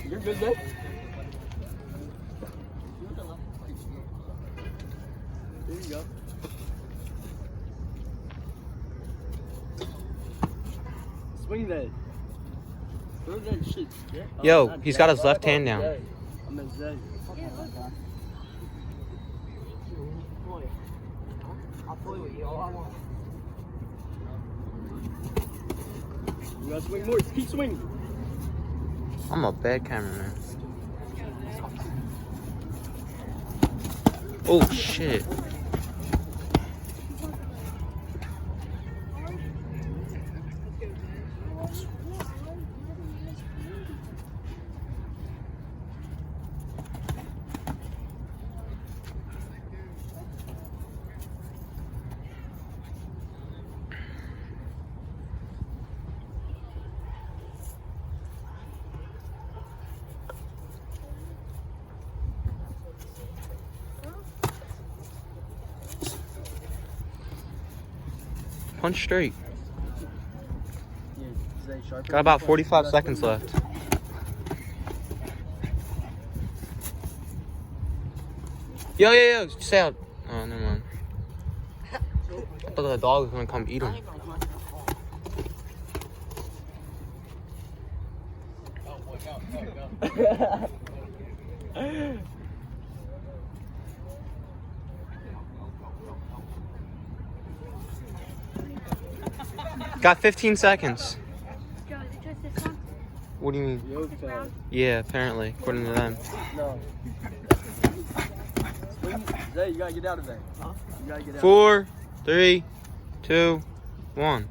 You're good, Dad? There you go. Swing that. Throw that shit. Yeah. Yo, he's got his left hand down. I'm at Zay. I'll play with you all I want. You gotta swing more. Keep swinging. I'm a bad cameraman. Oh shit. Punch straight. Yeah, Zay, sharpen. Got about 45 seconds left. Yo, stay out. Oh, never mind. I thought the dog was gonna come eat him. Got 15 seconds. Joe, is it just this one? What do you mean? Yo, fat. Yeah, apparently, according to them. No. Swing. Zay, you gotta get out of there. Huh? You gotta get out. 4, 3, 2, 1.